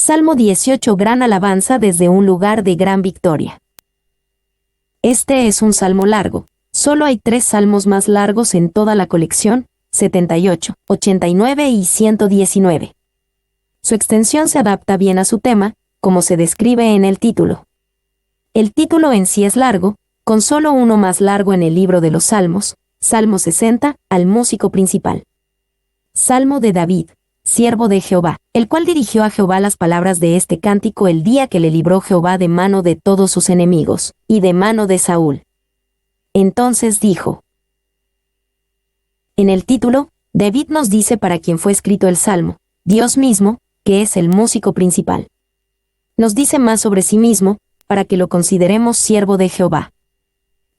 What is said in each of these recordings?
Salmo 18. Gran alabanza desde un lugar de gran victoria. Este es un salmo largo. Solo hay 3 salmos más largos en toda la colección, 78, 89 y 119. Su extensión se adapta bien a su tema, como se describe en el título. El título en sí es largo, con solo uno más largo en el libro de los Salmos, Salmo 60, al músico principal. Salmo de David, siervo de Jehová, el cual dirigió a Jehová las palabras de este cántico el día que le libró Jehová de mano de todos sus enemigos, y de mano de Saúl. Entonces dijo. En el título, David nos dice para quién fue escrito el Salmo, Dios mismo, que es el músico principal. Nos dice más sobre sí mismo, para que lo consideremos siervo de Jehová.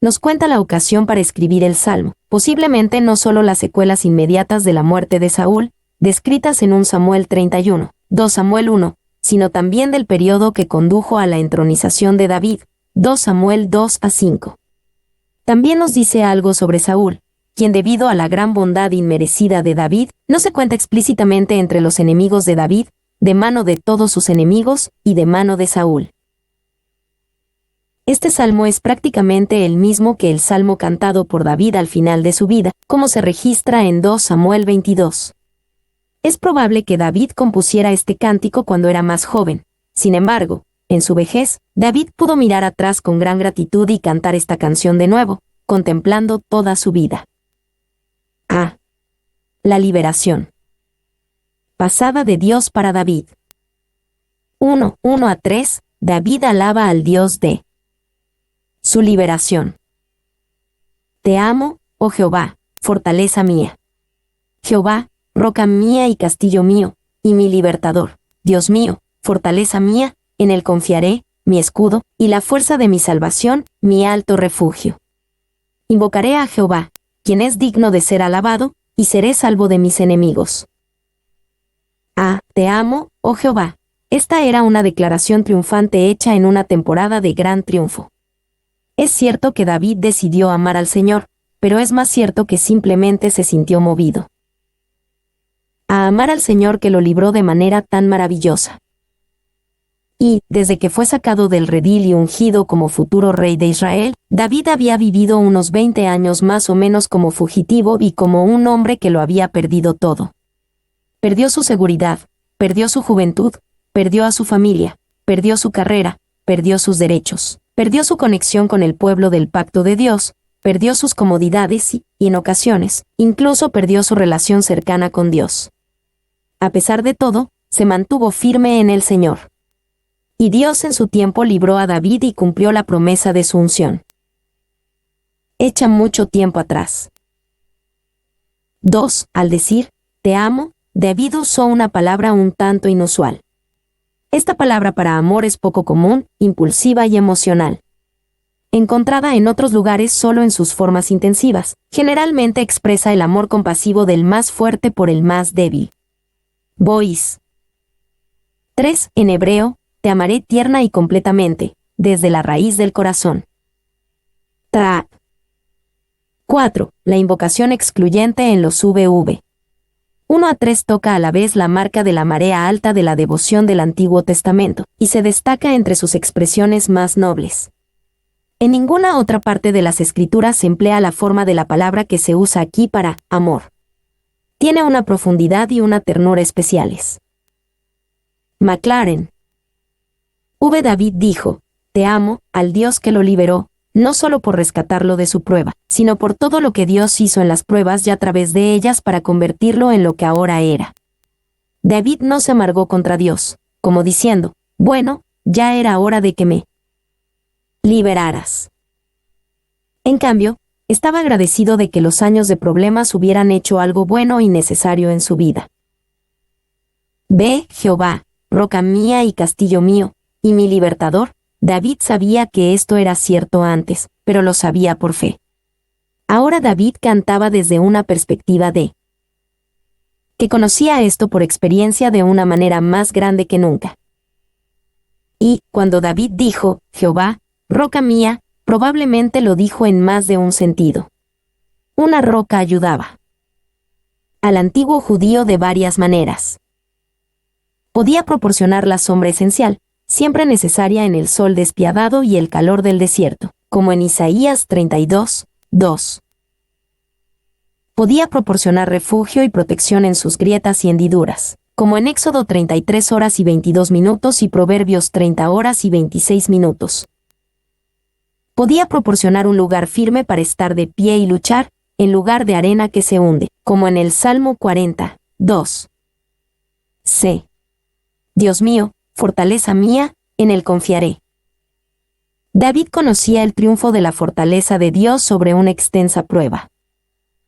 Nos cuenta la ocasión para escribir el Salmo, posiblemente no solo las secuelas inmediatas de la muerte de Saúl, descritas en 1 Samuel 31, 2 Samuel 1, sino también del periodo que condujo a la entronización de David, 2 Samuel 2 a 5. También nos dice algo sobre Saúl, quien debido a la gran bondad inmerecida de David, no se cuenta explícitamente entre los enemigos de David, de mano de todos sus enemigos, y de mano de Saúl. Este salmo es prácticamente el mismo que el salmo cantado por David al final de su vida, como se registra en 2 Samuel 22. Es probable que David compusiera este cántico cuando era más joven. Sin embargo, en su vejez, David pudo mirar atrás con gran gratitud y cantar esta canción de nuevo, contemplando toda su vida. A. La liberación. Pasada de Dios para David. 1 a 3. David alaba al Dios de su liberación. Te amo, oh Jehová, fortaleza mía. Jehová, roca mía y castillo mío, y mi libertador, Dios mío, fortaleza mía, en él confiaré, mi escudo, y la fuerza de mi salvación, mi alto refugio. Invocaré a Jehová, quien es digno de ser alabado, y seré salvo de mis enemigos. Te amo, oh Jehová. Esta era una declaración triunfante hecha en una temporada de gran triunfo. Es cierto que David decidió amar al Señor, pero es más cierto que simplemente se sintió movido a amar al Señor que lo libró de manera tan maravillosa. Y, desde que fue sacado del redil y ungido como futuro rey de Israel, David había vivido unos 20 años más o menos como fugitivo y como un hombre que lo había perdido todo. Perdió su seguridad, perdió su juventud, perdió a su familia, perdió su carrera, perdió sus derechos, perdió su conexión con el pueblo del pacto de Dios, perdió sus comodidades y, en ocasiones, incluso perdió su relación cercana con Dios. A pesar de todo, se mantuvo firme en el Señor. Y Dios en su tiempo libró a David y cumplió la promesa de su unción. Hecha mucho tiempo atrás. 2. Al decir, te amo, David usó una palabra un tanto inusual. Esta palabra para amor es poco común, impulsiva y emocional. Encontrada en otros lugares solo en sus formas intensivas, generalmente expresa el amor compasivo del más fuerte por el más débil. Bois. 3. En hebreo, te amaré tierna y completamente, desde la raíz del corazón. 4. La invocación excluyente en los VV. 1 a 3 toca a la vez la marca de la marea alta de la devoción del Antiguo Testamento, y se destaca entre sus expresiones más nobles. En ninguna otra parte de las Escrituras se emplea la forma de la palabra que se usa aquí para amor. Tiene una profundidad y una ternura especiales. McLaren. David dijo, te amo, al Dios que lo liberó, no solo por rescatarlo de su prueba, sino por todo lo que Dios hizo en las pruebas y a través de ellas para convertirlo en lo que ahora era. David no se amargó contra Dios, como diciendo, bueno, ya era hora de que me liberaras. En cambio, estaba agradecido de que los años de problemas hubieran hecho algo bueno y necesario en su vida. Jehová, roca mía y castillo mío, y mi libertador. David sabía que esto era cierto antes, pero lo sabía por fe. Ahora David cantaba desde una perspectiva de que conocía esto por experiencia de una manera más grande que nunca. Y, cuando David dijo, Jehová, roca mía, probablemente lo dijo en más de un sentido. Una roca ayudaba al antiguo judío de varias maneras. Podía proporcionar la sombra esencial, siempre necesaria en el sol despiadado y el calor del desierto, como en Isaías 32, 2. Podía proporcionar refugio y protección en sus grietas y hendiduras, como en Éxodo 33 horas y 22 minutos y Proverbios 30 horas y 26 minutos. Podía proporcionar un lugar firme para estar de pie y luchar, en lugar de arena que se hunde, como en el Salmo 40, 2. C. Dios mío, fortaleza mía, en él confiaré. David conocía el triunfo de la fortaleza de Dios sobre una extensa prueba.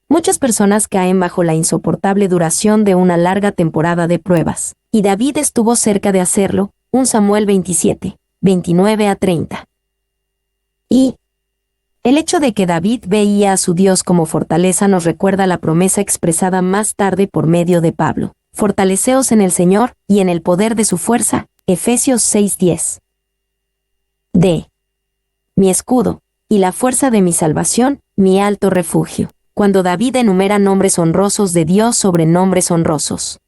Muchas personas caen bajo la insoportable duración de una larga temporada de pruebas, y David estuvo cerca de hacerlo, 1 Samuel 27, 29 a 30. Y el hecho de que David veía a su Dios como fortaleza nos recuerda la promesa expresada más tarde por medio de Pablo: fortaleceos en el Señor y en el poder de su fuerza, Efesios 6:10. D. Mi escudo, y la fuerza de mi salvación, mi alto refugio. Cuando David enumera nombres honrosos de Dios sobre nombres honrosos.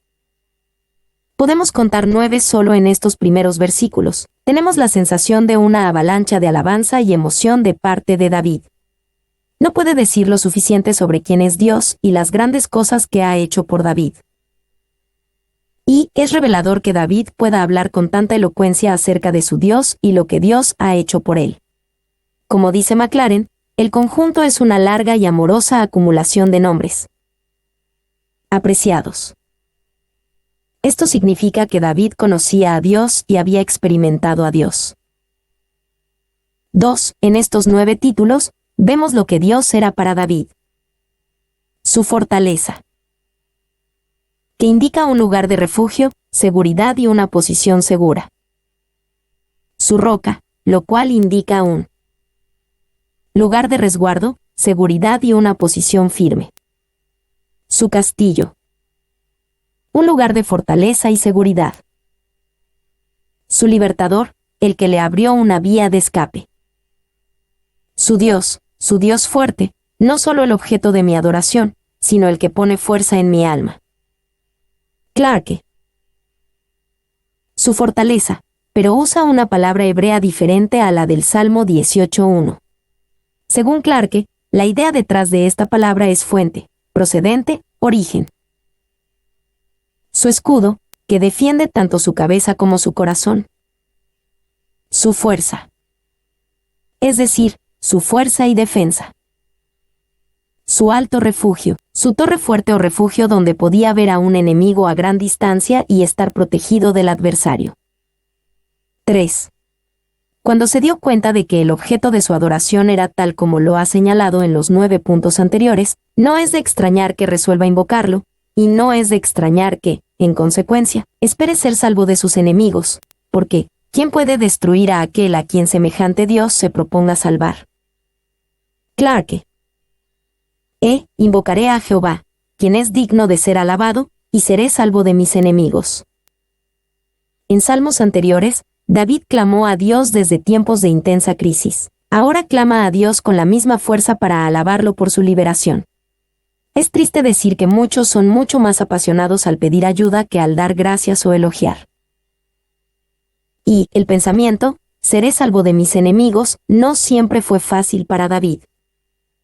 Podemos contar 9 solo en estos primeros versículos. Tenemos la sensación de una avalancha de alabanza y emoción de parte de David. No puede decir lo suficiente sobre quién es Dios y las grandes cosas que ha hecho por David. Y es revelador que David pueda hablar con tanta elocuencia acerca de su Dios y lo que Dios ha hecho por él. Como dice McLaren, el conjunto es una larga y amorosa acumulación de nombres apreciados. Esto significa que David conocía a Dios y había experimentado a Dios. 2. En estos 9 títulos, vemos lo que Dios era para David. Su fortaleza, que indica un lugar de refugio, seguridad y una posición segura. Su roca, lo cual indica un lugar de resguardo, seguridad y una posición firme. Su castillo, un lugar de fortaleza y seguridad. Su libertador, el que le abrió una vía de escape. Su Dios fuerte, no solo el objeto de mi adoración, sino el que pone fuerza en mi alma. Clarke. Su fortaleza, pero usa una palabra hebrea diferente a la del Salmo 18:1. Según Clarke, la idea detrás de esta palabra es fuente, procedente, origen. Su escudo, que defiende tanto su cabeza como su corazón. Su fuerza, es decir, su fuerza y defensa. Su alto refugio, su torre fuerte o refugio donde podía ver a un enemigo a gran distancia y estar protegido del adversario. 3. Cuando se dio cuenta de que el objeto de su adoración era tal como lo ha señalado en los 9 puntos anteriores, no es de extrañar que resuelva invocarlo, y no es de extrañar que, en consecuencia, espere ser salvo de sus enemigos, porque, ¿quién puede destruir a aquel a quien semejante Dios se proponga salvar? Clarke. Invocaré a Jehová, quien es digno de ser alabado, y seré salvo de mis enemigos. En salmos anteriores, David clamó a Dios desde tiempos de intensa crisis. Ahora clama a Dios con la misma fuerza para alabarlo por su liberación. Es triste decir que muchos son mucho más apasionados al pedir ayuda que al dar gracias o elogiar. Y el pensamiento, seré salvo de mis enemigos, no siempre fue fácil para David.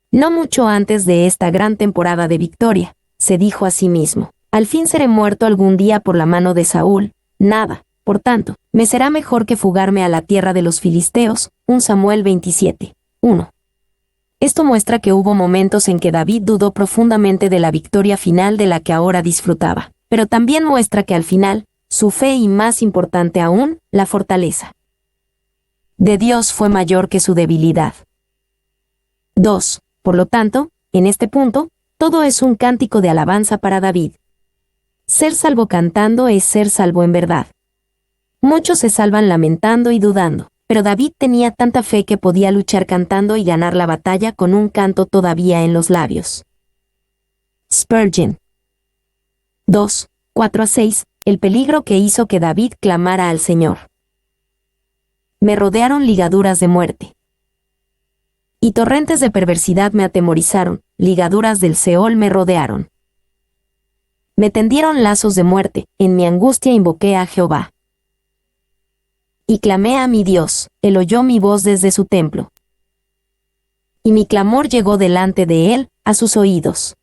No mucho antes de esta gran temporada de victoria, se dijo a sí mismo: al fin seré muerto algún día por la mano de Saúl. Nada, por tanto, me será mejor que fugarme a la tierra de los filisteos. 1 Samuel 27, 1. Esto muestra que hubo momentos en que David dudó profundamente de la victoria final de la que ahora disfrutaba, pero también muestra que al final, su fe y, más importante aún, la fortaleza de Dios fue mayor que su debilidad. 2. Por lo tanto, en este punto, todo es un cántico de alabanza para David. Ser salvo cantando es ser salvo en verdad. Muchos se salvan lamentando y dudando, pero David tenía tanta fe que podía luchar cantando y ganar la batalla con un canto todavía en los labios. Spurgeon. 2, 4-6. El peligro que hizo que David clamara al Señor. Me rodearon ligaduras de muerte. Y torrentes de perversidad me atemorizaron, ligaduras del Seol me rodearon. Me tendieron lazos de muerte, en mi angustia invoqué a Jehová. Y clamé a mi Dios, él oyó mi voz desde su templo. Y mi clamor llegó delante de él, a sus oídos.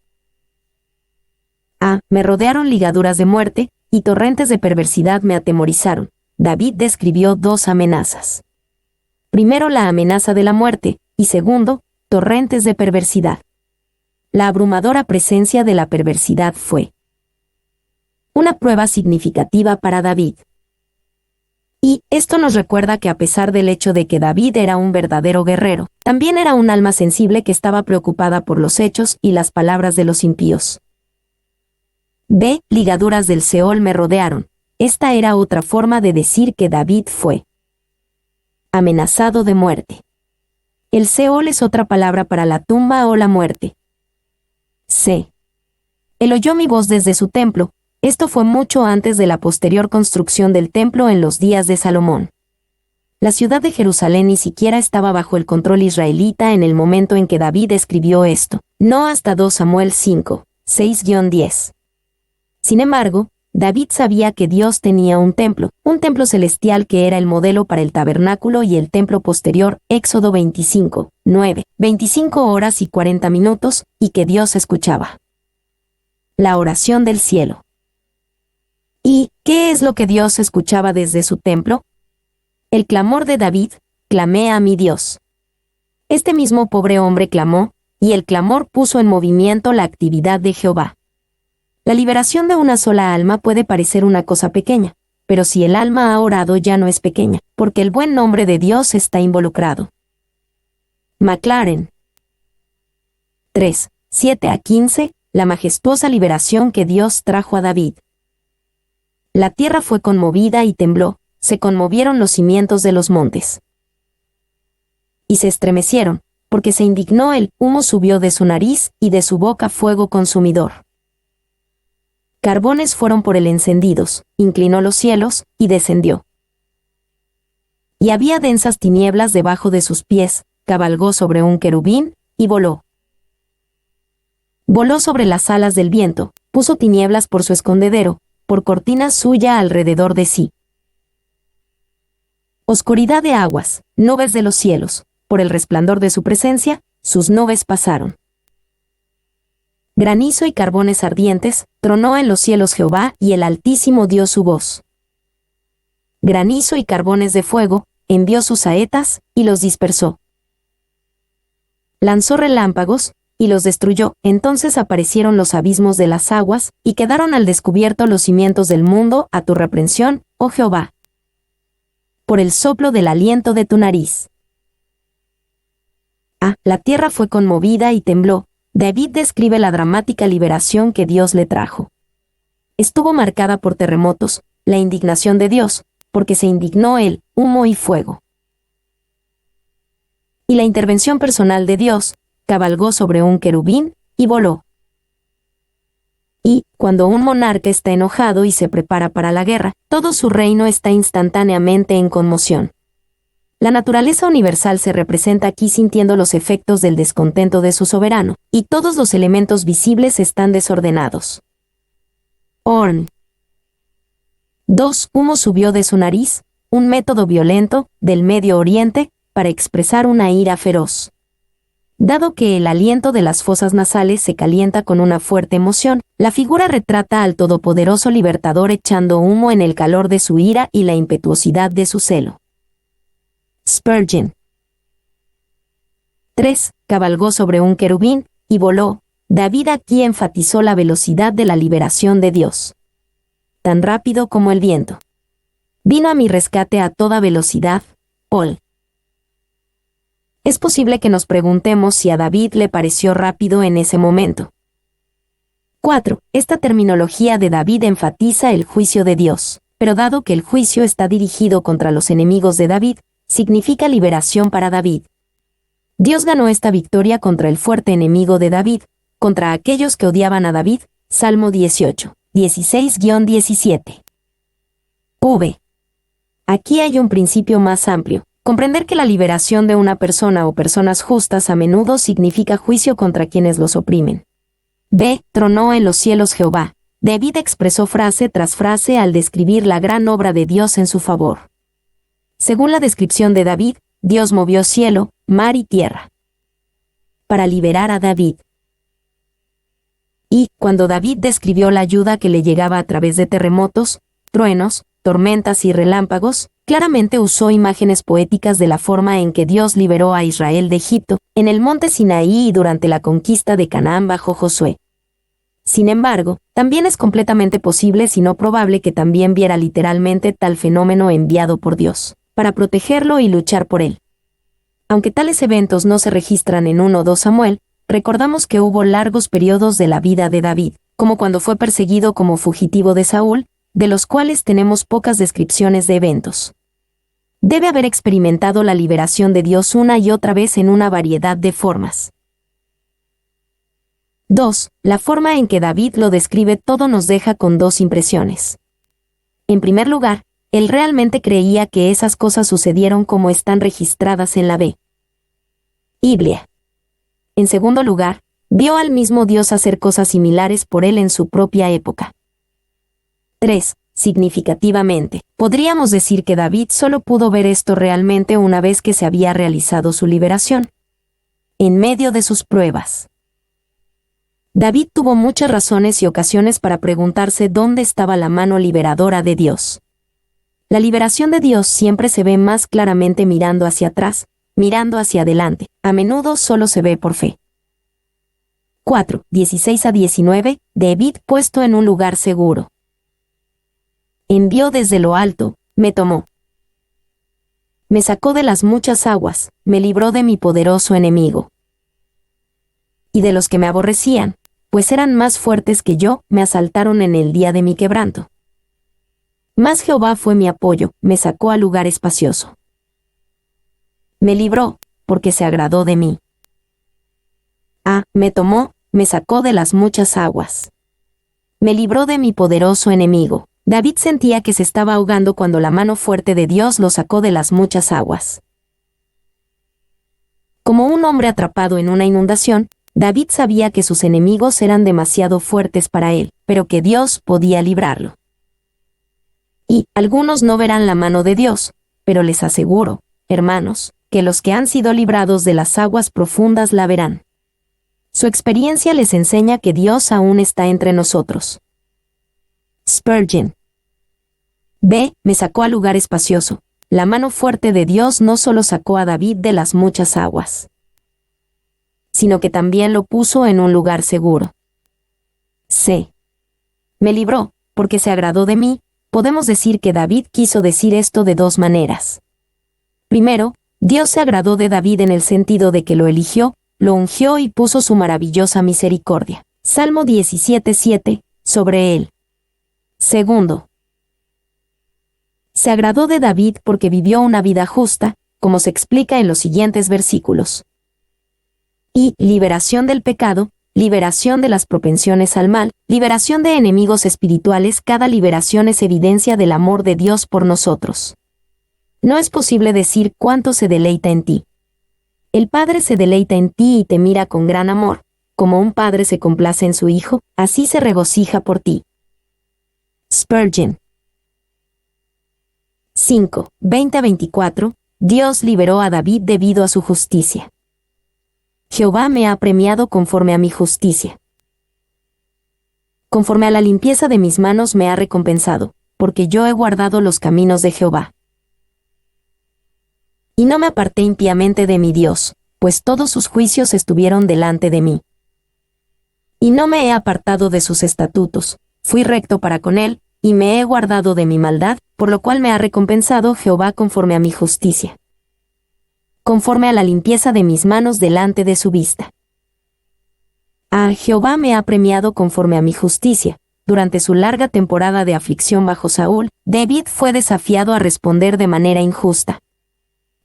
Me rodearon ligaduras de muerte, y torrentes de perversidad me atemorizaron. David describió dos amenazas. Primero, la amenaza de la muerte, y segundo, torrentes de perversidad. La abrumadora presencia de la perversidad fue una prueba significativa para David. Y esto nos recuerda que a pesar del hecho de que David era un verdadero guerrero, también era un alma sensible que estaba preocupada por los hechos y las palabras de los impíos. Ligaduras del Seol me rodearon. Esta era otra forma de decir que David fue amenazado de muerte. El Seol es otra palabra para la tumba o la muerte. Él oyó mi voz desde su templo. Esto fue mucho antes de la posterior construcción del templo en los días de Salomón. La ciudad de Jerusalén ni siquiera estaba bajo el control israelita en el momento en que David escribió esto, no hasta 2 Samuel 5, 6-10. Sin embargo, David sabía que Dios tenía un templo celestial que era el modelo para el tabernáculo y el templo posterior, Éxodo 25, 9, 25 horas y 40 minutos, y que Dios escuchaba la oración del cielo. ¿Y qué es lo que Dios escuchaba desde su templo? El clamor de David: clamé a mi Dios. Este mismo pobre hombre clamó, y el clamor puso en movimiento la actividad de Jehová. La liberación de una sola alma puede parecer una cosa pequeña, pero si el alma ha orado ya no es pequeña, porque el buen nombre de Dios está involucrado. McLaren 3, 7-15, la majestuosa liberación que Dios trajo a David. La tierra fue conmovida y tembló, se conmovieron los cimientos de los montes. Y se estremecieron, porque se indignó el humo subió de su nariz y de su boca fuego consumidor. Carbones fueron por él encendidos, inclinó los cielos, y descendió. Y había densas tinieblas debajo de sus pies, cabalgó sobre un querubín, y voló. Voló sobre las alas del viento, puso tinieblas por su escondedero, por cortina suya alrededor de sí. Oscuridad de aguas, nubes de los cielos, por el resplandor de su presencia, sus nubes pasaron. Granizo y carbones ardientes, tronó en los cielos Jehová, y el Altísimo dio su voz. Granizo y carbones de fuego, envió sus saetas, y los dispersó. Lanzó relámpagos, y los destruyó. Entonces aparecieron los abismos de las aguas, y quedaron al descubierto los cimientos del mundo, a tu reprensión, oh Jehová. Por el soplo del aliento de tu nariz. La tierra fue conmovida y tembló. David describe la dramática liberación que Dios le trajo. Estuvo marcada por terremotos, la indignación de Dios, porque se indignó él, humo y fuego. Y la intervención personal de Dios, cabalgó sobre un querubín, y voló. Y, cuando un monarca está enojado y se prepara para la guerra, todo su reino está instantáneamente en conmoción. La naturaleza universal se representa aquí sintiendo los efectos del descontento de su soberano, y todos los elementos visibles están desordenados. Orn 2. Humo subió de su nariz, un método violento, del Medio Oriente, para expresar una ira feroz. Dado que el aliento de las fosas nasales se calienta con una fuerte emoción, la figura retrata al todopoderoso libertador echando humo en el calor de su ira y la impetuosidad de su celo. Spurgeon 3. Cabalgó sobre un querubín, y voló. David aquí enfatizó la velocidad de la liberación de Dios. Tan rápido como el viento. Vino a mi rescate a toda velocidad, Paul. Es posible que nos preguntemos si a David le pareció rápido en ese momento. 4. Esta terminología de David enfatiza el juicio de Dios, pero dado que el juicio está dirigido contra los enemigos de David, significa liberación para David. Dios ganó esta victoria contra el fuerte enemigo de David, contra aquellos que odiaban a David, Salmo 18, 16-17. Aquí hay un principio más amplio. Comprender que la liberación de una persona o personas justas a menudo significa juicio contra quienes los oprimen. Tronó en los cielos Jehová, David expresó frase tras frase al describir la gran obra de Dios en su favor. Según la descripción de David, Dios movió cielo, mar y tierra para liberar a David. Y, cuando David describió la ayuda que le llegaba a través de terremotos, truenos, tormentas y relámpagos, claramente usó imágenes poéticas de la forma en que Dios liberó a Israel de Egipto, en el monte Sinaí y durante la conquista de Canaán bajo Josué. Sin embargo, también es completamente posible, si no probable, que también viera literalmente tal fenómeno enviado por Dios, para protegerlo y luchar por él. Aunque tales eventos no se registran en 1 o 2 Samuel, recordamos que hubo largos periodos de la vida de David, como cuando fue perseguido como fugitivo de Saúl, de los cuales tenemos pocas descripciones de eventos. Debe haber experimentado la liberación de Dios una y otra vez en una variedad de formas. 2. La forma en que David lo describe todo nos deja con 2 impresiones. En primer lugar, él realmente creía que esas cosas sucedieron como están registradas en la Biblia. En segundo lugar, vio al mismo Dios hacer cosas similares por él en su propia época. 3. Significativamente, podríamos decir que David solo pudo ver esto realmente una vez que se había realizado su liberación. En medio de sus pruebas, David tuvo muchas razones y ocasiones para preguntarse dónde estaba la mano liberadora de Dios. La liberación de Dios siempre se ve más claramente mirando hacia atrás, mirando hacia adelante, a menudo solo se ve por fe. 4. 16 a 19, David puesto en un lugar seguro. Envió desde lo alto, me tomó. Me sacó de las muchas aguas, me libró de mi poderoso enemigo. Y de los que me aborrecían, pues eran más fuertes que yo, me asaltaron en el día de mi quebranto. Mas Jehová fue mi apoyo, me sacó a lugar espacioso. Me libró, porque se agradó de mí. Me tomó, me sacó de las muchas aguas. Me libró de mi poderoso enemigo. David sentía que se estaba ahogando cuando la mano fuerte de Dios lo sacó de las muchas aguas. Como un hombre atrapado en una inundación, David sabía que sus enemigos eran demasiado fuertes para él, pero que Dios podía librarlo. Y algunos no verán la mano de Dios, pero les aseguro, hermanos, que los que han sido librados de las aguas profundas la verán. Su experiencia les enseña que Dios aún está entre nosotros. Spurgeon. Me sacó a lugar espacioso. La mano fuerte de Dios no solo sacó a David de las muchas aguas, sino que también lo puso en un lugar seguro. Me libró, porque se agradó de mí. Podemos decir que David quiso decir esto de 2 maneras. Primero, Dios se agradó de David en el sentido de que lo eligió, lo ungió y puso su maravillosa misericordia. Salmo 17:7, sobre él. Segundo, se agradó de David porque vivió una vida justa, como se explica en los siguientes versículos. Y liberación del pecado, liberación de las propensiones al mal, liberación de enemigos espirituales. Cada liberación es evidencia del amor de Dios por nosotros. No es posible decir cuánto se deleita en ti. El Padre se deleita en ti y te mira con gran amor, como un padre se complace en su hijo, así se regocija por ti. Spurgeon. 5. 20-24, Dios liberó a David debido a su justicia. Jehová me ha premiado conforme a mi justicia. Conforme a la limpieza de mis manos me ha recompensado, porque yo he guardado los caminos de Jehová. Y no me aparté impíamente de mi Dios, pues todos sus juicios estuvieron delante de mí. Y no me he apartado de sus estatutos, fui recto para con él, y me he guardado de mi maldad, por lo cual me ha recompensado Jehová conforme a mi justicia, conforme a la limpieza de mis manos delante de su vista. Jehová me ha premiado conforme a mi justicia. Durante su larga temporada de aflicción bajo Saúl, David fue desafiado a responder de manera injusta.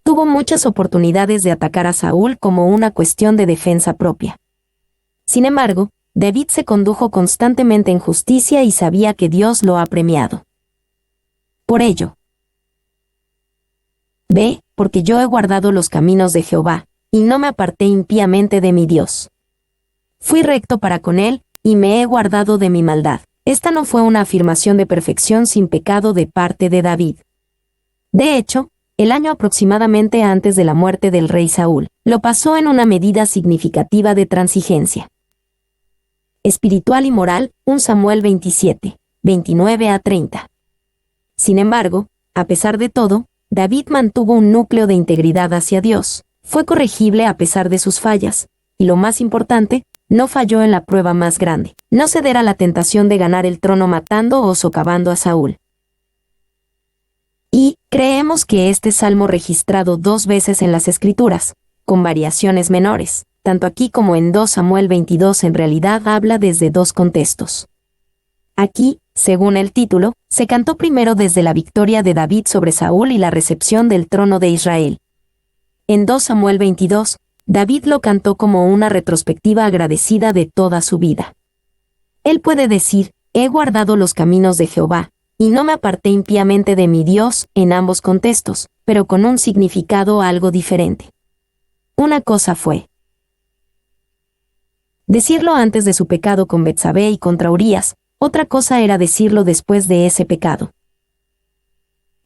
Tuvo muchas oportunidades de atacar a Saúl como una cuestión de defensa propia. Sin embargo, David se condujo constantemente en justicia y sabía que Dios lo ha premiado. Por ello, porque yo he guardado los caminos de Jehová, y no me aparté impíamente de mi Dios. Fui recto para con él, y me he guardado de mi maldad. Esta no fue una afirmación de perfección sin pecado de parte de David. De hecho, el año aproximadamente antes de la muerte del rey Saúl, lo pasó en una medida significativa de transigencia espiritual y moral, 1 Samuel 27, 29 a 30. Sin embargo, a pesar de todo, David mantuvo un núcleo de integridad hacia Dios, fue corregible a pesar de sus fallas, y lo más importante, no falló en la prueba más grande, no ceder a la tentación de ganar el trono matando o socavando a Saúl. Y creemos que este salmo registrado 2 veces en las Escrituras, con variaciones menores, tanto aquí como en 2 Samuel 22 en realidad habla desde 2 contextos. Aquí, según el título, se cantó primero desde la victoria de David sobre Saúl y la recepción del trono de Israel. En 2 Samuel 22, David lo cantó como una retrospectiva agradecida de toda su vida. Él puede decir, he guardado los caminos de Jehová, y no me aparté impíamente de mi Dios en ambos contextos, pero con un significado algo diferente. Una cosa fue decirlo antes de su pecado con Betsabé y contra Urías, otra cosa era decirlo después de ese pecado.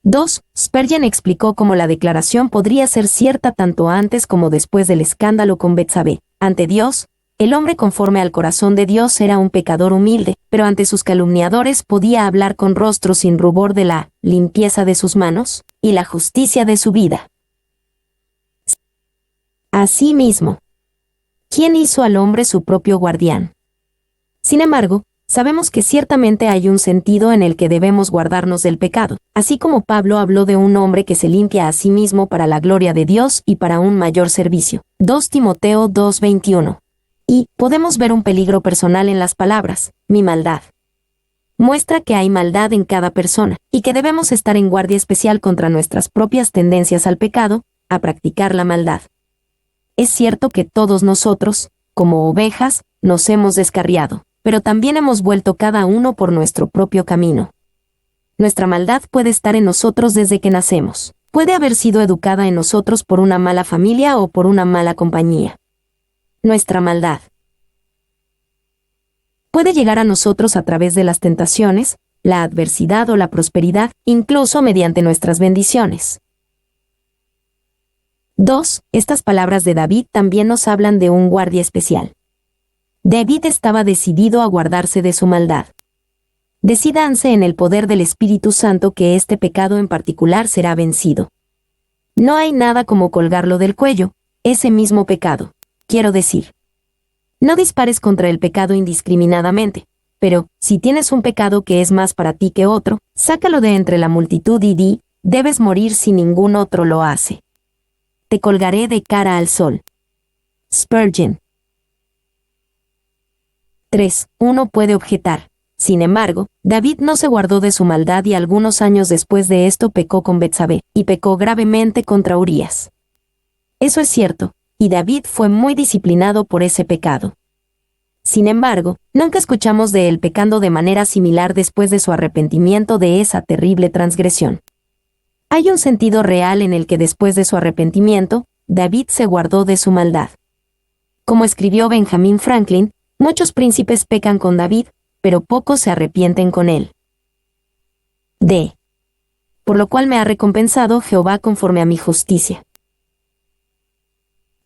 2. Spurgeon explicó cómo la declaración podría ser cierta tanto antes como después del escándalo con Betsabé. Ante Dios, el hombre conforme al corazón de Dios era un pecador humilde, pero ante sus calumniadores podía hablar con rostro sin rubor de la limpieza de sus manos y la justicia de su vida. Asimismo, ¿quién hizo al hombre su propio guardián? Sin embargo, sabemos que ciertamente hay un sentido en el que debemos guardarnos del pecado, así como Pablo habló de un hombre que se limpia a sí mismo para la gloria de Dios y para un mayor servicio. 2 Timoteo 2:21. Y podemos ver un peligro personal en las palabras, mi maldad. Muestra que hay maldad en cada persona, y que debemos estar en guardia especial contra nuestras propias tendencias al pecado, a practicar la maldad. Es cierto que todos nosotros, como ovejas, nos hemos descarriado, pero también hemos vuelto cada uno por nuestro propio camino. Nuestra maldad puede estar en nosotros desde que nacemos. Puede haber sido educada en nosotros por una mala familia o por una mala compañía. Nuestra maldad puede llegar a nosotros a través de las tentaciones, la adversidad o la prosperidad, incluso mediante nuestras bendiciones. 2. Estas palabras de David también nos hablan de un guardia especial. David estaba decidido a guardarse de su maldad. Decídanse en el poder del Espíritu Santo que este pecado en particular será vencido. No hay nada como colgarlo del cuello, ese mismo pecado, quiero decir. No dispares contra el pecado indiscriminadamente, pero, si tienes un pecado que es más para ti que otro, sácalo de entre la multitud y di, debes morir si ningún otro lo hace. Te colgaré de cara al sol. Spurgeon. 3. Uno puede objetar. Sin embargo, David no se guardó de su maldad y algunos años después de esto pecó con Betsabé, y pecó gravemente contra Urías. Eso es cierto, y David fue muy disciplinado por ese pecado. Sin embargo, nunca escuchamos de él pecando de manera similar después de su arrepentimiento de esa terrible transgresión. Hay un sentido real en el que después de su arrepentimiento, David se guardó de su maldad. Como escribió Benjamin Franklin, muchos príncipes pecan con David, pero pocos se arrepienten con él. D. Por lo cual me ha recompensado Jehová conforme a mi justicia.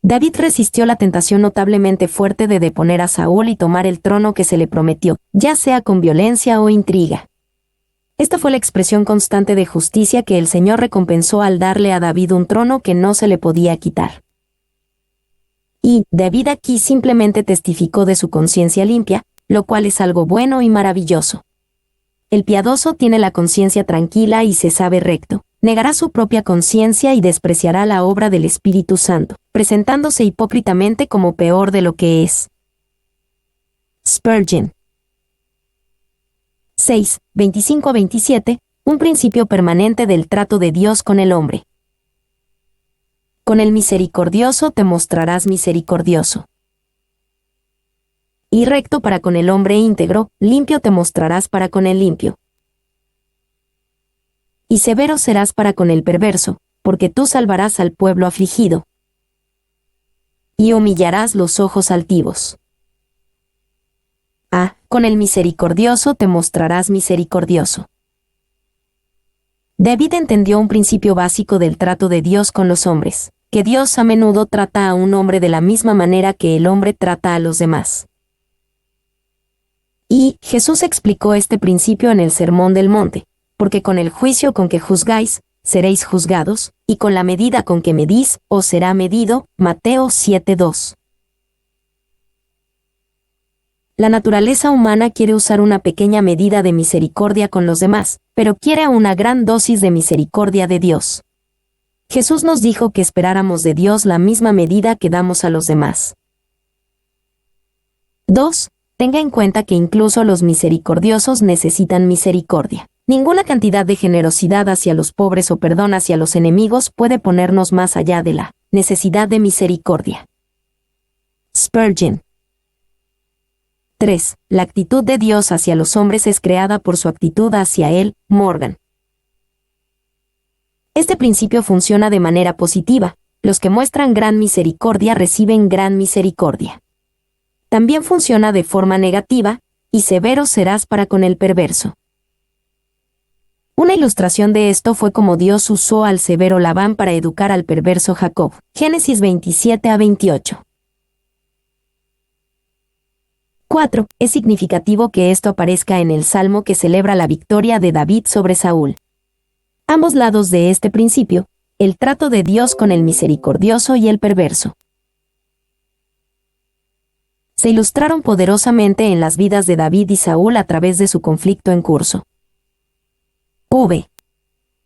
David resistió la tentación notablemente fuerte de deponer a Saúl y tomar el trono que se le prometió, ya sea con violencia o intriga. Esta fue la expresión constante de justicia que el Señor recompensó al darle a David un trono que no se le podía quitar. Y David aquí simplemente testificó de su conciencia limpia, lo cual es algo bueno y maravilloso. El piadoso tiene la conciencia tranquila y se sabe recto. Negará su propia conciencia y despreciará la obra del Espíritu Santo, presentándose hipócritamente como peor de lo que es. Spurgeon. 6, 25 a 27, un principio permanente del trato de Dios con el hombre. Con el misericordioso te mostrarás misericordioso. Y recto para con el hombre íntegro, limpio te mostrarás para con el limpio. Y severo serás para con el perverso, porque tú salvarás al pueblo afligido. Y humillarás los ojos altivos. A. con el misericordioso te mostrarás misericordioso. David entendió un principio básico del trato de Dios con los hombres, que Dios a menudo trata a un hombre de la misma manera que el hombre trata a los demás. Y Jesús explicó este principio en el Sermón del Monte, porque con el juicio con que juzgáis, seréis juzgados, y con la medida con que medís, os será medido. Mateo 7:2. La naturaleza humana quiere usar una pequeña medida de misericordia con los demás, pero quiere una gran dosis de misericordia de Dios. Jesús nos dijo que esperáramos de Dios la misma medida que damos a los demás. 2. Tenga en cuenta que incluso los misericordiosos necesitan misericordia. Ninguna cantidad de generosidad hacia los pobres o perdón hacia los enemigos puede ponernos más allá de la necesidad de misericordia. Spurgeon. 3. La actitud de Dios hacia los hombres es creada por su actitud hacia él. Morgan. Este principio funciona de manera positiva. Los que muestran gran misericordia reciben gran misericordia. También funciona de forma negativa, y severo serás para con el perverso. Una ilustración de esto fue como Dios usó al severo Labán para educar al perverso Jacob. Génesis 27-28. 4. Es significativo que esto aparezca en el Salmo que celebra la victoria de David sobre Saúl. Ambos lados de este principio, el trato de Dios con el misericordioso y el perverso, se ilustraron poderosamente en las vidas de David y Saúl a través de su conflicto en curso.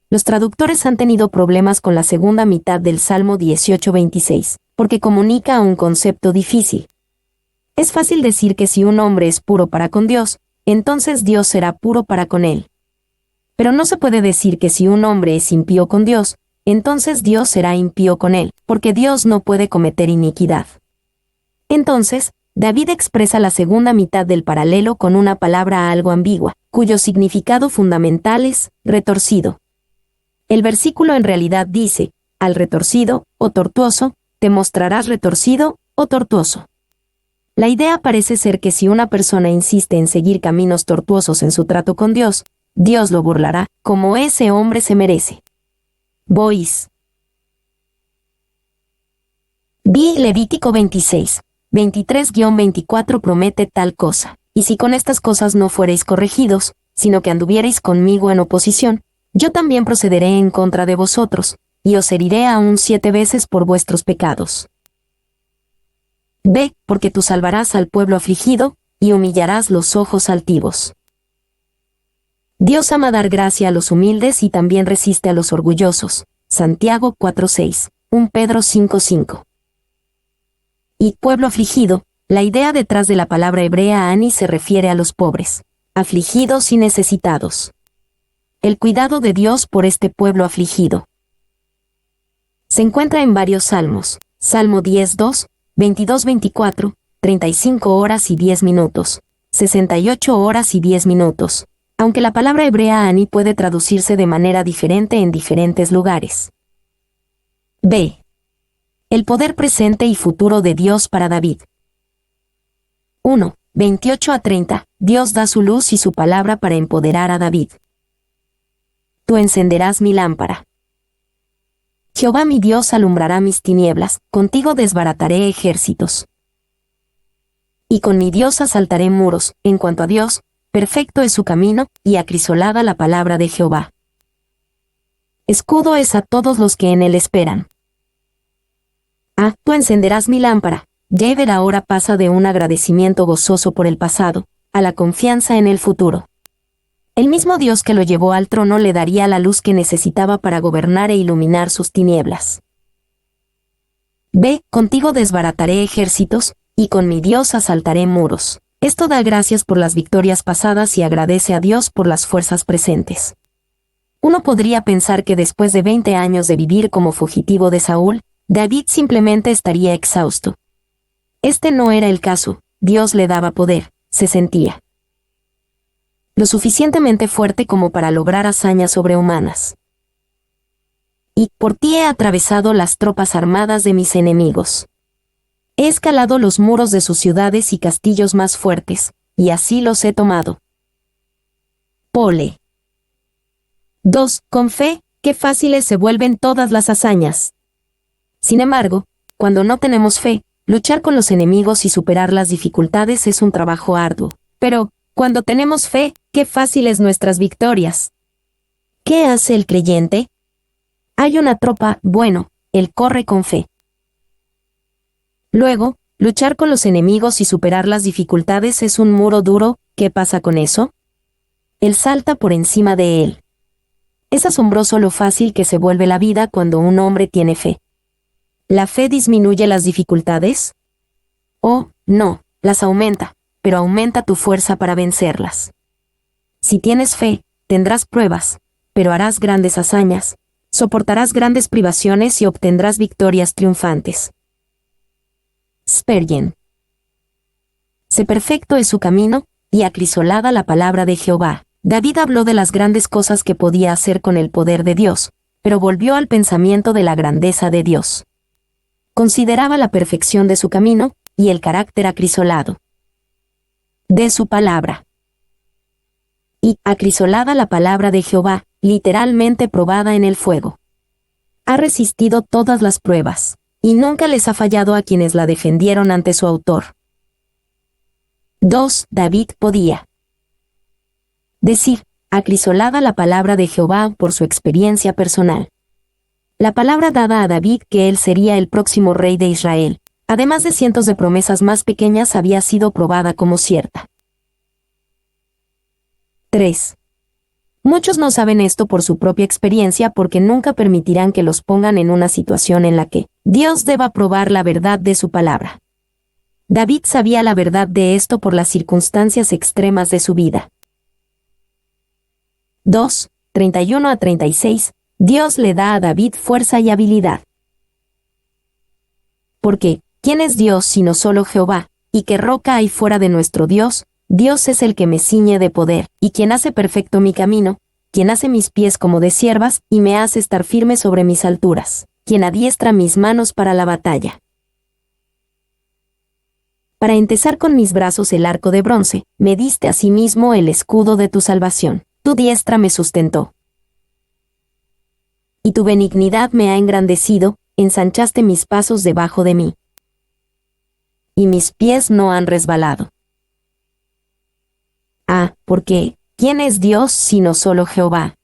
Los traductores han tenido problemas con la segunda mitad del Salmo 18:26, porque comunica un concepto difícil. Es fácil decir que si un hombre es puro para con Dios, entonces Dios será puro para con él. Pero no se puede decir que si un hombre es impío con Dios, entonces Dios será impío con él, porque Dios no puede cometer iniquidad. Entonces, David expresa la segunda mitad del paralelo con una palabra algo ambigua, cuyo significado fundamental es retorcido. El versículo en realidad dice, al retorcido, o tortuoso, te mostrarás retorcido, o tortuoso. La idea parece ser que si una persona insiste en seguir caminos tortuosos en su trato con Dios, Dios lo burlará, como ese hombre se merece. Boice. Levítico 26. 23-24 promete tal cosa, y si con estas cosas no fuereis corregidos, sino que anduviereis conmigo en oposición, yo también procederé en contra de vosotros, y os heriré aún 7 veces por vuestros pecados. Porque tú salvarás al pueblo afligido, y humillarás los ojos altivos. Dios ama dar gracia a los humildes y también resiste a los orgullosos. Santiago 4:6, 1 Pedro 5:5. Y pueblo afligido, la idea detrás de la palabra hebrea ani se refiere a los pobres, afligidos y necesitados. El cuidado de Dios por este pueblo afligido se encuentra en varios salmos. Salmo 10:2, 22-24, 35 horas y 10 minutos, 68 horas y 10 minutos, aunque la palabra hebrea ani puede traducirse de manera diferente en diferentes lugares. El poder presente y futuro de Dios para David. 1. 28-30. Dios da su luz y su palabra para empoderar a David. Tú encenderás mi lámpara. Jehová mi Dios alumbrará mis tinieblas, contigo desbarataré ejércitos. Y con mi Dios asaltaré muros. En cuanto a Dios, perfecto es su camino, y acrisolada la palabra de Jehová. Escudo es a todos los que en él esperan. Tú encenderás mi lámpara. David ahora pasa de un agradecimiento gozoso por el pasado, a la confianza en el futuro. El mismo Dios que lo llevó al trono le daría la luz que necesitaba para gobernar e iluminar sus tinieblas. Contigo desbarataré ejércitos, y con mi Dios asaltaré muros. Esto da gracias por las victorias pasadas y agradece a Dios por las fuerzas presentes. Uno podría pensar que después de 20 años de vivir como fugitivo de Saúl, David simplemente estaría exhausto. Este no era el caso. Dios le daba poder, se sentía lo suficientemente fuerte como para lograr hazañas sobrehumanas. Y por ti he atravesado las tropas armadas de mis enemigos. He escalado los muros de sus ciudades y castillos más fuertes, y así los he tomado. Pole. 2. Con fe, qué fáciles se vuelven todas las hazañas. Sin embargo, cuando no tenemos fe, luchar con los enemigos y superar las dificultades es un trabajo arduo. Pero, cuando tenemos fe, qué fáciles nuestras victorias. ¿Qué hace el creyente? Hay una tropa, bueno, él corre con fe. Luego, luchar con los enemigos y superar las dificultades es un muro duro, ¿qué pasa con eso? Él salta por encima de él. Es asombroso lo fácil que se vuelve la vida cuando un hombre tiene fe. ¿La fe disminuye las dificultades? Oh, no, las aumenta, pero aumenta tu fuerza para vencerlas. Si tienes fe, tendrás pruebas, pero harás grandes hazañas, soportarás grandes privaciones y obtendrás victorias triunfantes. Spurgeon. Sé perfecto es su camino, y acrisolada la palabra de Jehová. David habló de las grandes cosas que podía hacer con el poder de Dios, pero volvió al pensamiento de la grandeza de Dios. Consideraba la perfección de su camino, y el carácter acrisolado de su palabra. Y, acrisolada la palabra de Jehová, literalmente probada en el fuego. Ha resistido todas las pruebas, y nunca les ha fallado a quienes la defendieron ante su autor. 2. David podía decir, acrisolada la palabra de Jehová por su experiencia personal. La palabra dada a David que él sería el próximo rey de Israel, además de cientos de promesas más pequeñas, había sido probada como cierta. 3. Muchos no saben esto por su propia experiencia porque nunca permitirán que los pongan en una situación en la que Dios deba probar la verdad de su palabra. David sabía la verdad de esto por las circunstancias extremas de su vida. 2, 31 a 36, Dios le da a David fuerza y habilidad. Porque, ¿quién es Dios sino solo Jehová? ¿Y qué roca hay fuera de nuestro Dios? Dios es el que me ciñe de poder, y quien hace perfecto mi camino, quien hace mis pies como de ciervas, y me hace estar firme sobre mis alturas, quien adiestra mis manos para la batalla. Para entesar con mis brazos el arco de bronce, me diste asimismo el escudo de tu salvación. Tu diestra me sustentó. Y tu benignidad me ha engrandecido, ensanchaste mis pasos debajo de mí. Y mis pies no han resbalado. Porque, ¿quién es Dios sino solo Jehová?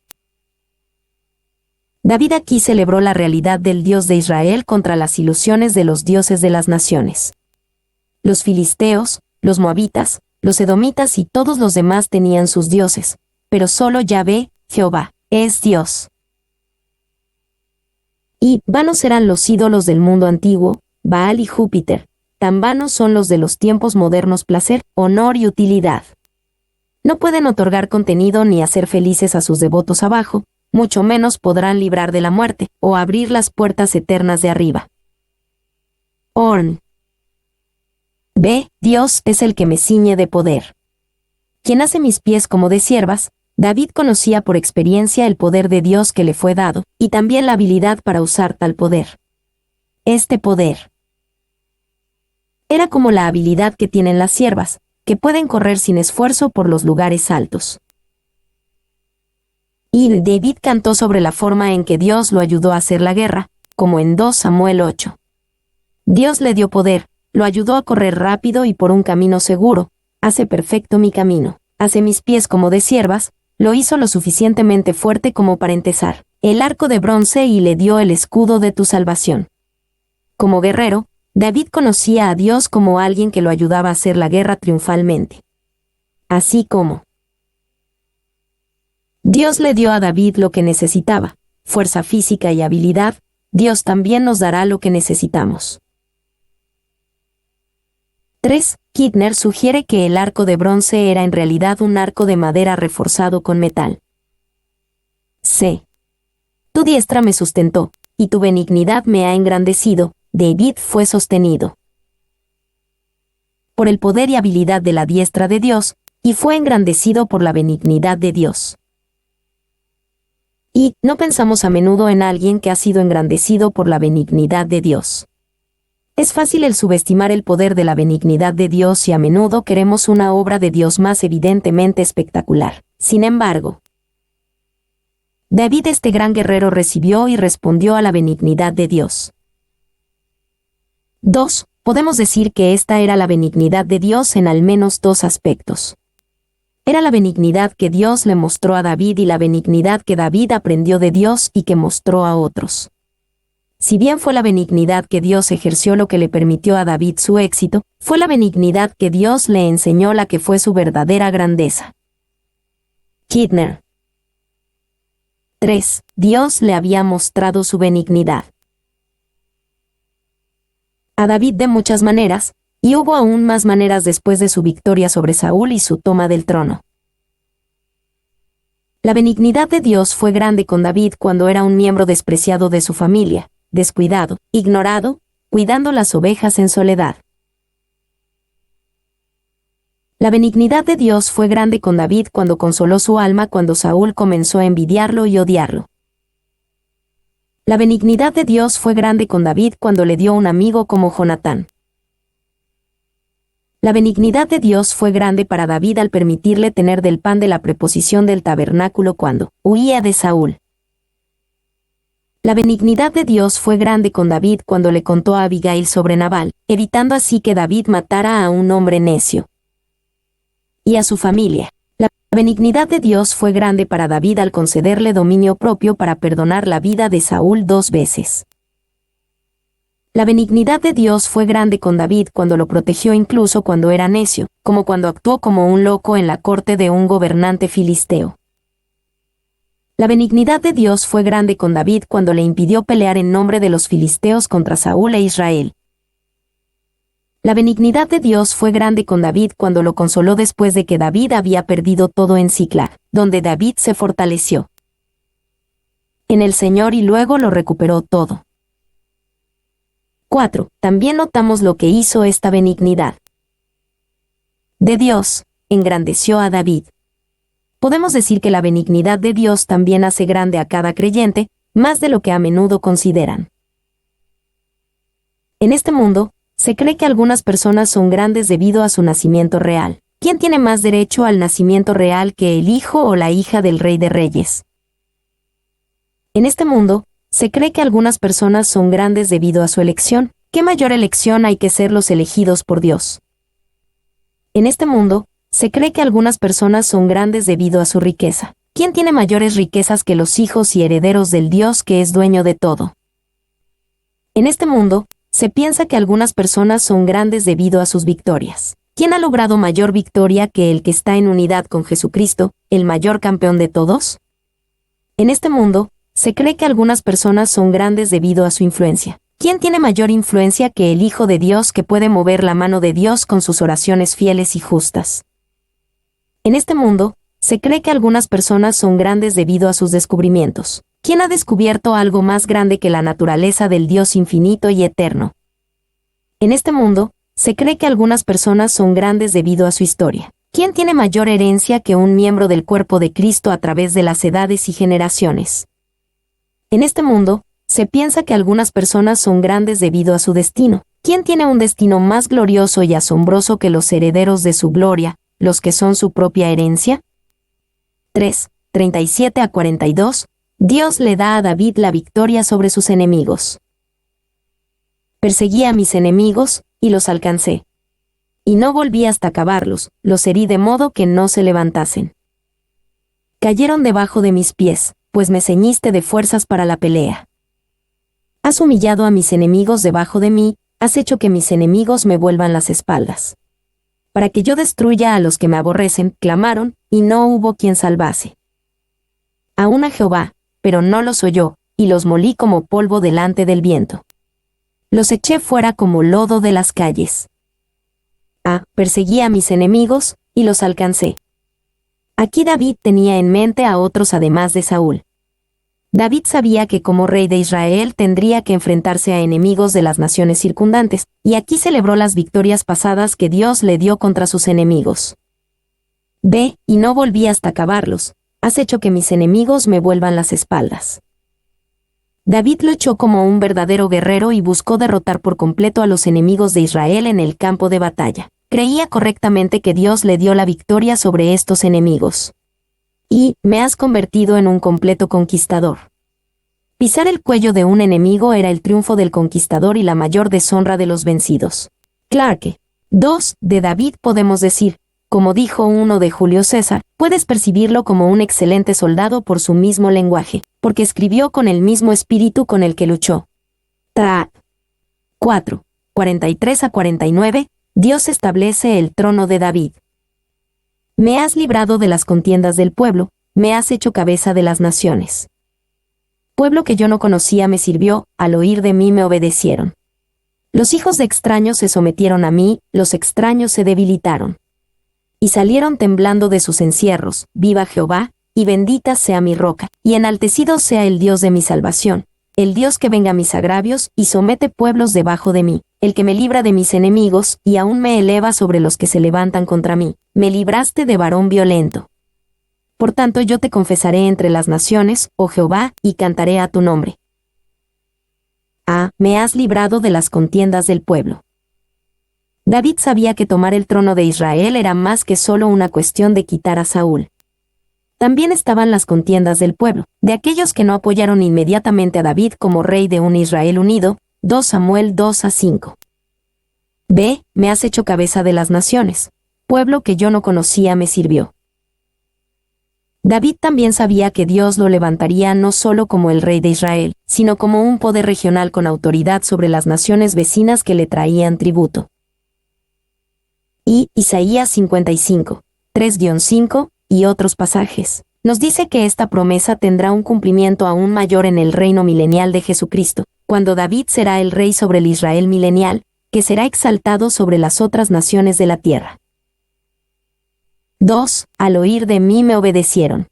David aquí celebró la realidad del Dios de Israel contra las ilusiones de los dioses de las naciones. Los filisteos, los moabitas, los edomitas y todos los demás tenían sus dioses, pero solo Yahvé, Jehová, es Dios. Y vanos eran los ídolos del mundo antiguo, Baal y Júpiter, tan vanos son los de los tiempos modernos placer, honor y utilidad. No pueden otorgar contenido ni hacer felices a sus devotos abajo, mucho menos podrán librar de la muerte, o abrir las puertas eternas de arriba. Orn. B. Dios es el que me ciñe de poder. Quien hace mis pies como de ciervas, David conocía por experiencia el poder de Dios que le fue dado, y también la habilidad para usar tal poder. Este poder era como la habilidad que tienen las ciervas, que pueden correr sin esfuerzo por los lugares altos. Y David cantó sobre la forma en que Dios lo ayudó a hacer la guerra, como en 2 Samuel 8. Dios le dio poder, lo ayudó a correr rápido y por un camino seguro, hace perfecto mi camino, hace mis pies como de ciervas, lo hizo lo suficientemente fuerte como para entesar el arco de bronce y le dio el escudo de tu salvación. Como guerrero, David conocía a Dios como alguien que lo ayudaba a hacer la guerra triunfalmente. Así como Dios le dio a David lo que necesitaba, fuerza física y habilidad, Dios también nos dará lo que necesitamos. 3. Kittner sugiere que el arco de bronce era en realidad un arco de madera reforzado con metal. C. Tu diestra me sustentó, y tu benignidad me ha engrandecido, David fue sostenido por el poder y habilidad de la diestra de Dios, y fue engrandecido por la benignidad de Dios. Y no pensamos a menudo en alguien que ha sido engrandecido por la benignidad de Dios. Es fácil el subestimar el poder de la benignidad de Dios y a menudo queremos una obra de Dios más evidentemente espectacular. Sin embargo, David, este gran guerrero, recibió y respondió a la benignidad de Dios. 2. Podemos decir que esta era la benignidad de Dios en al menos dos aspectos. Era la benignidad que Dios le mostró a David y la benignidad que David aprendió de Dios y que mostró a otros. Si bien fue la benignidad que Dios ejerció lo que le permitió a David su éxito, fue la benignidad que Dios le enseñó la que fue su verdadera grandeza. Kidner. 3. Dios le había mostrado su benignidad a David de muchas maneras, y hubo aún más maneras después de su victoria sobre Saúl y su toma del trono. La benignidad de Dios fue grande con David cuando era un miembro despreciado de su familia, descuidado, ignorado, cuidando las ovejas en soledad. La benignidad de Dios fue grande con David cuando consoló su alma cuando Saúl comenzó a envidiarlo y odiarlo. La benignidad de Dios fue grande con David cuando le dio un amigo como Jonatán. La benignidad de Dios fue grande para David al permitirle tener del pan de la preposición del tabernáculo cuando huía de Saúl. La benignidad de Dios fue grande con David cuando le contó a Abigail sobre Nabal, evitando así que David matara a un hombre necio y a su familia. La benignidad de Dios fue grande para David al concederle dominio propio para perdonar la vida de Saúl 2 veces. La benignidad de Dios fue grande con David cuando lo protegió incluso cuando era necio, como cuando actuó como un loco en la corte de un gobernante filisteo. La benignidad de Dios fue grande con David cuando le impidió pelear en nombre de los filisteos contra Saúl e Israel. La benignidad de Dios fue grande con David cuando lo consoló después de que David había perdido todo en Siclag, donde David se fortaleció en el Señor y luego lo recuperó todo. 4. También notamos lo que hizo esta benignidad de Dios, engrandeció a David. Podemos decir que la benignidad de Dios también hace grande a cada creyente, más de lo que a menudo consideran. En este mundo, se cree que algunas personas son grandes debido a su nacimiento real. ¿Quién tiene más derecho al nacimiento real que el hijo o la hija del Rey de Reyes? En este mundo, se cree que algunas personas son grandes debido a su elección. ¿Qué mayor elección hay que ser los elegidos por Dios? En este mundo, se cree que algunas personas son grandes debido a su riqueza. ¿Quién tiene mayores riquezas que los hijos y herederos del Dios que es dueño de todo? En este mundo, se piensa que algunas personas son grandes debido a sus victorias. ¿Quién ha logrado mayor victoria que el que está en unidad con Jesucristo, el mayor campeón de todos? En este mundo, se cree que algunas personas son grandes debido a su influencia. ¿Quién tiene mayor influencia que el Hijo de Dios que puede mover la mano de Dios con sus oraciones fieles y justas? En este mundo, se cree que algunas personas son grandes debido a sus descubrimientos. ¿Quién ha descubierto algo más grande que la naturaleza del Dios infinito y eterno? En este mundo, se cree que algunas personas son grandes debido a su historia. ¿Quién tiene mayor herencia que un miembro del cuerpo de Cristo a través de las edades y generaciones? En este mundo, se piensa que algunas personas son grandes debido a su destino. ¿Quién tiene un destino más glorioso y asombroso que los herederos de su gloria, los que son su propia herencia? 3. 37 a 42. Dios le da a David la victoria sobre sus enemigos. Perseguí a mis enemigos, y los alcancé. Y no volví hasta acabarlos, los herí de modo que no se levantasen. Cayeron debajo de mis pies, pues me ceñiste de fuerzas para la pelea. Has humillado a mis enemigos debajo de mí, has hecho que mis enemigos me vuelvan las espaldas. Para que yo destruya a los que me aborrecen, clamaron, y no hubo quien salvase. Aún a Jehová, pero no los oyó, y los molí como polvo delante del viento. Los eché fuera como lodo de las calles. Perseguí a mis enemigos, y los alcancé. Aquí David tenía en mente a otros además de Saúl. David sabía que como rey de Israel tendría que enfrentarse a enemigos de las naciones circundantes, y aquí celebró las victorias pasadas que Dios le dio contra sus enemigos. Ve, y no volví hasta acabarlos, has hecho que mis enemigos me vuelvan las espaldas. David luchó como un verdadero guerrero y buscó derrotar por completo a los enemigos de Israel en el campo de batalla. Creía correctamente que Dios le dio la victoria sobre estos enemigos. Y, me has convertido en un completo conquistador. Pisar el cuello de un enemigo era el triunfo del conquistador y la mayor deshonra de los vencidos. Clarke. 2. De David podemos decir, como dijo uno de Julio César, puedes percibirlo como un excelente soldado por su mismo lenguaje, porque escribió con el mismo espíritu con el que luchó. 4. 43 a 49, Dios establece el trono de David. Me has librado de las contiendas del pueblo, me has hecho cabeza de las naciones. Pueblo que yo no conocía me sirvió, al oír de mí me obedecieron. Los hijos de extraños se sometieron a mí, los extraños se debilitaron. Y salieron temblando de sus encierros, viva Jehová, y bendita sea mi roca, y enaltecido sea el Dios de mi salvación, el Dios que venga mis agravios y somete pueblos debajo de mí, el que me libra de mis enemigos y aún me eleva sobre los que se levantan contra mí, me libraste de varón violento. Por tanto yo te confesaré entre las naciones, oh Jehová, y cantaré a tu nombre. Me has librado de las contiendas del pueblo. David sabía que tomar el trono de Israel era más que solo una cuestión de quitar a Saúl. También estaban las contiendas del pueblo, de aquellos que no apoyaron inmediatamente a David como rey de un Israel unido, 2 Samuel 2 a 5. Me has hecho cabeza de las naciones, pueblo que yo no conocía me sirvió. David también sabía que Dios lo levantaría no solo como el rey de Israel, sino como un poder regional con autoridad sobre las naciones vecinas que le traían tributo. Y Isaías 55, 3-5, y otros pasajes, nos dice que esta promesa tendrá un cumplimiento aún mayor en el reino milenial de Jesucristo, cuando David será el rey sobre el Israel milenial, que será exaltado sobre las otras naciones de la tierra. 2. Al oír de mí me obedecieron.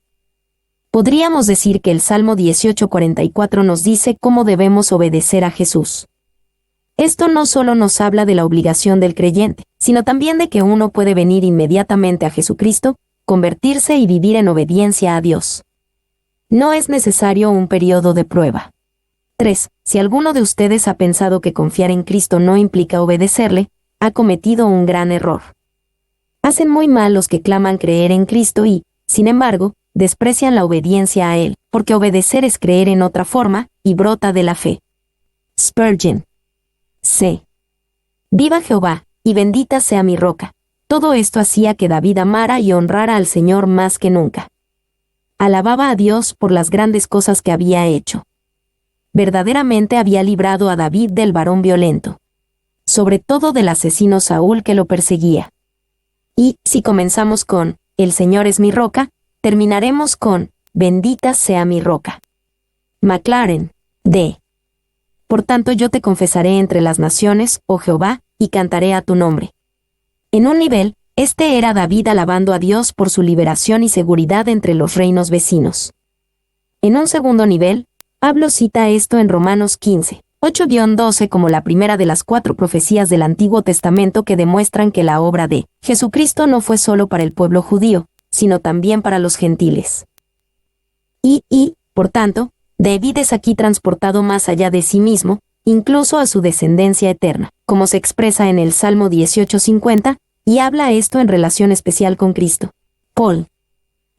Podríamos decir que el Salmo 18:44 nos dice cómo debemos obedecer a Jesús. Esto no solo nos habla de la obligación del creyente, sino también de que uno puede venir inmediatamente a Jesucristo, convertirse y vivir en obediencia a Dios. No es necesario un periodo de prueba. 3. Si alguno de ustedes ha pensado que confiar en Cristo no implica obedecerle, ha cometido un gran error. Hacen muy mal los que claman creer en Cristo y, sin embargo, desprecian la obediencia a Él, porque obedecer es creer en otra forma, y brota de la fe. Spurgeon. C. Viva Jehová, y bendita sea mi roca. Todo esto hacía que David amara y honrara al Señor más que nunca. Alababa a Dios por las grandes cosas que había hecho. Verdaderamente había librado a David del varón violento. Sobre todo del asesino Saúl que lo perseguía. Y, si comenzamos con, el Señor es mi roca, terminaremos con, bendita sea mi roca. Maclaren, D. Por tanto yo te confesaré entre las naciones, oh Jehová, y cantaré a tu nombre. En un nivel, este era David alabando a Dios por su liberación y seguridad entre los reinos vecinos. En un segundo nivel, Pablo cita esto en Romanos 15, 8-12 como la primera de las 4 profecías del Antiguo Testamento que demuestran que la obra de Jesucristo no fue solo para el pueblo judío, sino también para los gentiles. Por tanto, David es aquí transportado más allá de sí mismo, incluso a su descendencia eterna, como se expresa en el Salmo 18:50, y habla esto en relación especial con Cristo. Paul.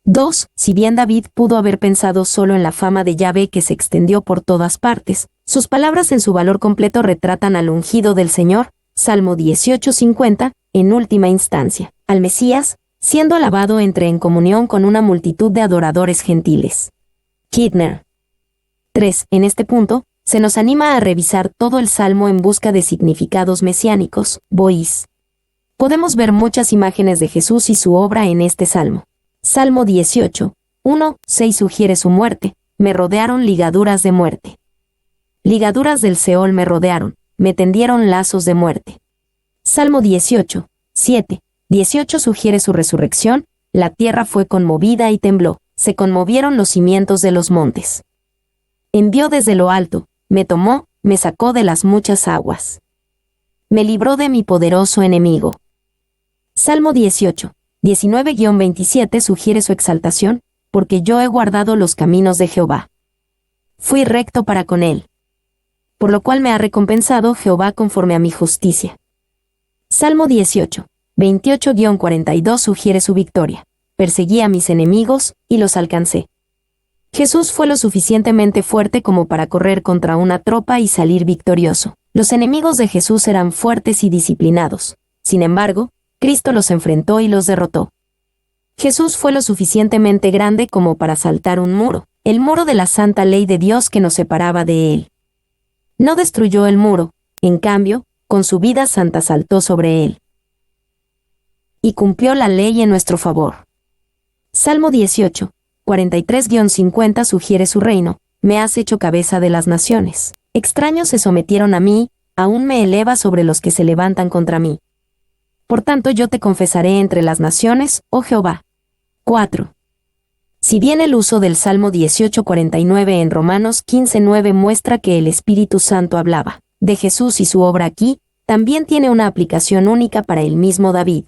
2. Si bien David pudo haber pensado solo en la fama de Yahvé que se extendió por todas partes, sus palabras en su valor completo retratan al ungido del Señor, Salmo 18:50, en última instancia, al Mesías, siendo alabado en comunión con una multitud de adoradores gentiles. Kidner. 3. En este punto, se nos anima a revisar todo el Salmo en busca de significados mesiánicos, boís. Podemos ver muchas imágenes de Jesús y su obra en este Salmo. Salmo 18, 1-6 sugiere su muerte, me rodearon ligaduras de muerte. Ligaduras del Seol me rodearon, me tendieron lazos de muerte. Salmo 18, 7-18 sugiere su resurrección, la tierra fue conmovida y tembló, se conmovieron los cimientos de los montes. Envió desde lo alto, me tomó, me sacó de las muchas aguas. Me libró de mi poderoso enemigo. Salmo 18, 19-27 sugiere su exaltación, porque yo he guardado los caminos de Jehová. fui recto para con él. Por lo cual me ha recompensado Jehová conforme a mi justicia. Salmo 18, 28-42 sugiere su victoria. Perseguí a mis enemigos, y los alcancé. Jesús fue lo suficientemente fuerte como para correr contra una tropa y salir victorioso. Los enemigos de Jesús eran fuertes y disciplinados. Sin embargo, Cristo los enfrentó y los derrotó. Jesús fue lo suficientemente grande como para saltar un muro, el muro de la santa ley de Dios que nos separaba de él. No destruyó el muro, en cambio, con su vida santa saltó sobre él. Y cumplió la ley en nuestro favor. Salmo 18, 43-50 sugiere su reino. Me has hecho cabeza de las naciones. Extraños se sometieron a mí, aún me eleva sobre los que se levantan contra mí. Por tanto yo te confesaré entre las naciones, oh Jehová. 4. Si bien el uso del Salmo 18:49 en Romanos 15:9 muestra que el Espíritu Santo hablaba de Jesús y su obra aquí, también tiene una aplicación única para el mismo David.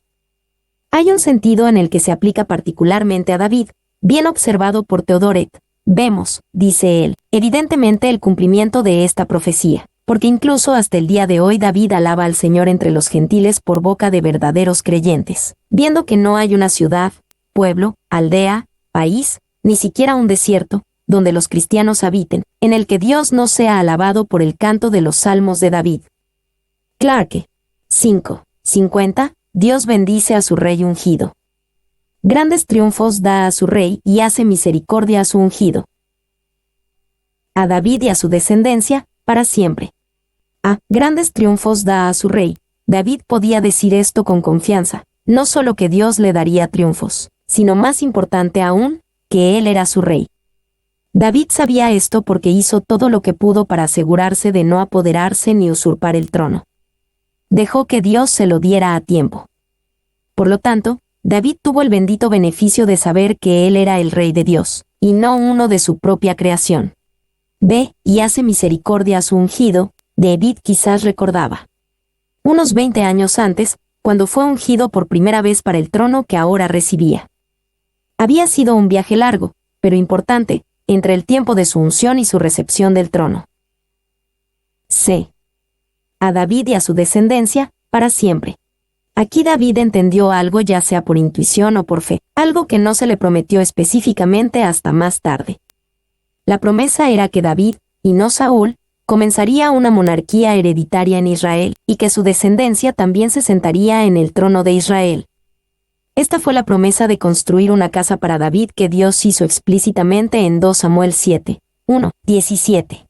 Hay un sentido en el que se aplica particularmente a David, bien observado por Teodoret. Vemos, dice él, evidentemente el cumplimiento de esta profecía, porque incluso hasta el día de hoy David alaba al Señor entre los gentiles por boca de verdaderos creyentes, viendo que no hay una ciudad, pueblo, aldea, país, ni siquiera un desierto, donde los cristianos habiten, en el que Dios no sea alabado por el canto de los salmos de David. Clarke. 5:50. Dios bendice a su rey ungido. Grandes triunfos da a su rey y hace misericordia a su ungido. A David y a su descendencia, para siempre. Grandes triunfos da a su rey. David podía decir esto con confianza, no solo que Dios le daría triunfos, sino más importante aún, que él era su rey. David sabía esto porque hizo todo lo que pudo para asegurarse de no apoderarse ni usurpar el trono. Dejó que Dios se lo diera a tiempo. Por lo tanto, David tuvo el bendito beneficio de saber que él era el rey de Dios, y no uno de su propia creación. Ve y hace misericordia a su ungido, David quizás recordaba. Unos 20 años antes, cuando fue ungido por primera vez para el trono que ahora recibía. Había sido un viaje largo, pero importante, entre el tiempo de su unción y su recepción del trono. C. A David y a su descendencia, para siempre. Aquí David entendió algo ya sea por intuición o por fe, algo que no se le prometió específicamente hasta más tarde. La promesa era que David, y no Saúl, comenzaría una monarquía hereditaria en Israel, y que su descendencia también se sentaría en el trono de Israel. Esta fue la promesa de construir una casa para David que Dios hizo explícitamente en 2 Samuel 7, 1, 17.